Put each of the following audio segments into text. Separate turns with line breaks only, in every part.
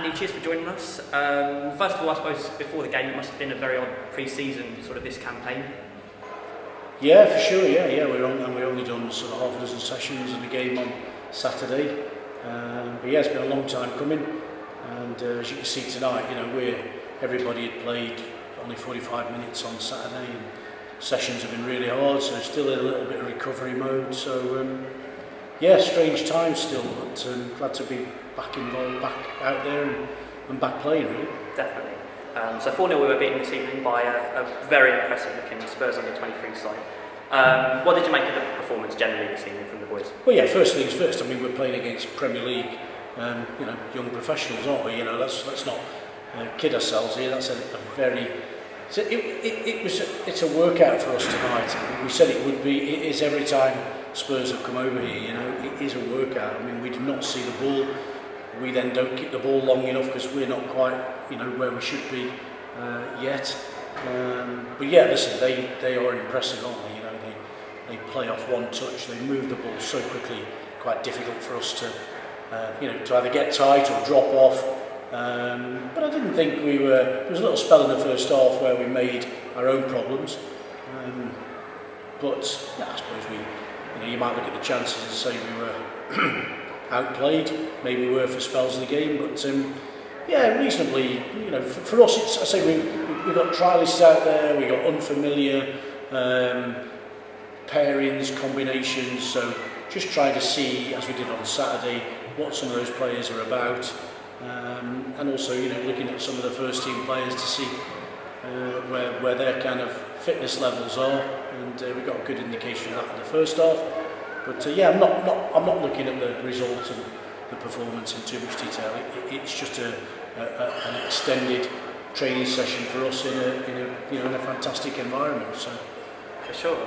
Andy, cheers for joining us. First of all, I suppose before the game it must have been a very odd pre-season, sort of this campaign.
Yeah, for sure. Yeah. We only done sort of half a dozen sessions and a game on Saturday. But yeah, it's been a long time coming. And as you can see tonight, everybody had played only 45 minutes on Saturday, and sessions have been really hard. So still in a little bit of recovery mode. So strange times still, but glad to be back involved, back out there and back playing really.
Definitely. So 4-0 we were beaten this evening by a very impressive looking Spurs under-23 side. What did you make of the performance generally this evening from the boys?
Well, yeah, first things first. I mean, we're playing against Premier League, young professionals, aren't we? Let's not kid ourselves here. That's a very. It's a workout for us tonight. We said it would be. It is every time Spurs have come over here. It is a workout. I mean, we do not see the ball. We then don't kick the ball long enough because we're not quite, where we should be yet. But yeah, listen, they are impressive, aren't they? They play off one touch. They move the ball so quickly. Quite difficult for us to either get tight or drop off. But I didn't think we were. There was a little spell in the first half where we made our own problems. But I suppose you might look at the chances and say we were outplayed. Maybe we were for spells of the game, but reasonably. For us, we've got trialists out there. We've got unfamiliar pairings, combinations. So just trying to see, as we did on Saturday, what some of those players are about, and also looking at some of the first team players to see where their kind of fitness levels are, and we got a good indication of that in the first half. But I'm not looking at the results and the performance in too much detail. It's just an extended training session for us in a fantastic environment. So.
For sure.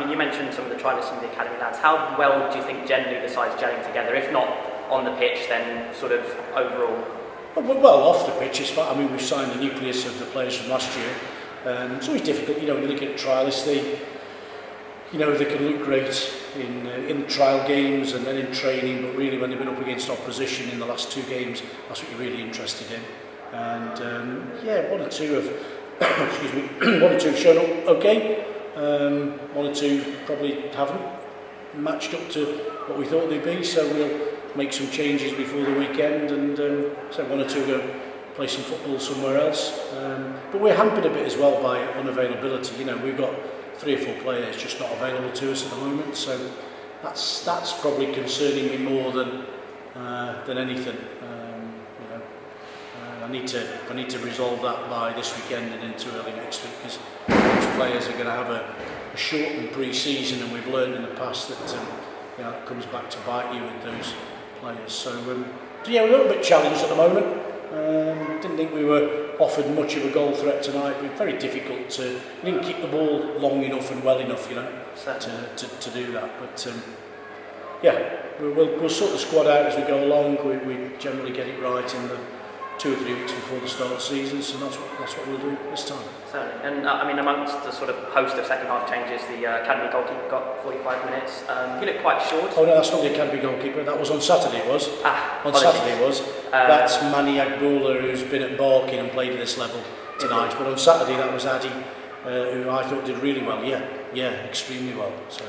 You mentioned some of the trialists in the academy lads. How well do you think generally the side's gelling together? If not on the pitch, then sort of overall?
Well, off the pitch, it's fine. I mean, we've signed the nucleus of the players from last year. It's always difficult, when you look at trialists, they can look great in trial games and then in training, but really when they've been up against opposition in the last two games, that's what you're really interested in. And one or two have shown up okay. One or two probably haven't matched up to what we thought they'd be, so we'll make some changes before the weekend, and so one or two go play some football somewhere else. But we're hampered a bit as well by unavailability. We've got 3 or 4 players just not available to us at the moment, so that's probably concerning me more than anything. I need to resolve that by this weekend and into early next week, because those players are going to have a shortened pre-season, and we've learned in the past that it comes back to bite you with those players. So we're a little bit challenged at the moment. Didn't think we were offered much of a goal threat tonight. It was very difficult to. We didn't kick the ball long enough and well enough, to do that. But we'll sort the squad out as we go along. We generally get it right in the 2 or 3 weeks before the start of the season, so that's what we'll do this time.
Certainly. And amongst the sort of host of second half changes, the academy goalkeeper got 45 minutes. He looked quite short.
Oh no, that's not the academy goalkeeper. That was on Saturday. It was. Saturday it was. That's Manny Agboola, who's been at Barking and played at this level tonight. But on Saturday that was Addy, who I thought did really well. Yeah, extremely well. So.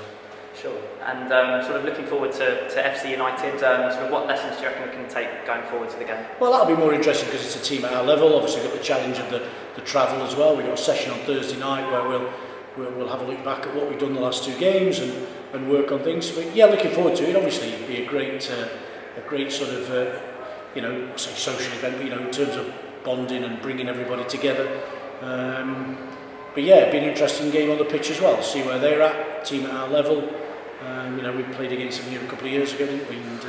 Sure. And sort of looking forward to FC United, sort of what lessons do you reckon we can take going forward to the game? Well,
that'll be more interesting because it's a team at our level. Obviously, we've got the challenge of the travel as well. We've got a session on Thursday night where we'll have a look back at what we've done the last 2 games and work on things. But yeah, looking forward to it. Obviously, it'd be a great sort of say social event, but, in terms of bonding and bringing everybody together. But yeah, it'd be an interesting game on the pitch as well. See where they're at, team at our level. We played against them here a couple of years ago, didn't we? And,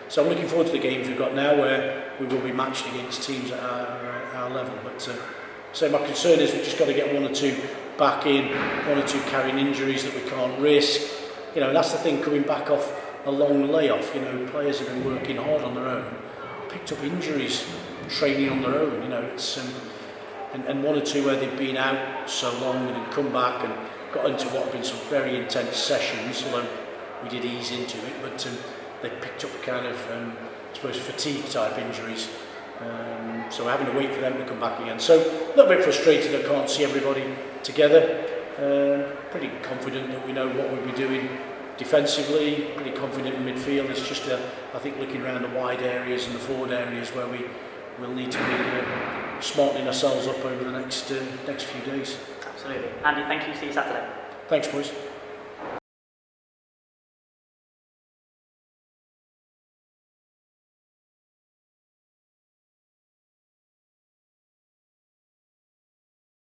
so I'm looking forward to the games we've got now, where we will be matched against teams at our level. But so my concern is we've just got to get 1 or 2 back in, 1 or 2 carrying injuries that we can't risk. That's the thing, coming back off a long layoff. Players have been working hard on their own, picked up injuries, training on their own. It's and 1 or 2 where they've been out so long and then come back and got into what have been some very intense sessions, although we did ease into it, but they picked up kind of, I suppose, fatigue type injuries So we're having to wait for them to come back again. So a little bit frustrated I can't see everybody together. Pretty confident that we know what we'll be doing defensively, pretty confident in midfield. It's just, I think, looking around the wide areas and the forward areas where we will need to be smartening ourselves up over the next few days.
Absolutely. Andy, thank you. See you Saturday.
Thanks, boys.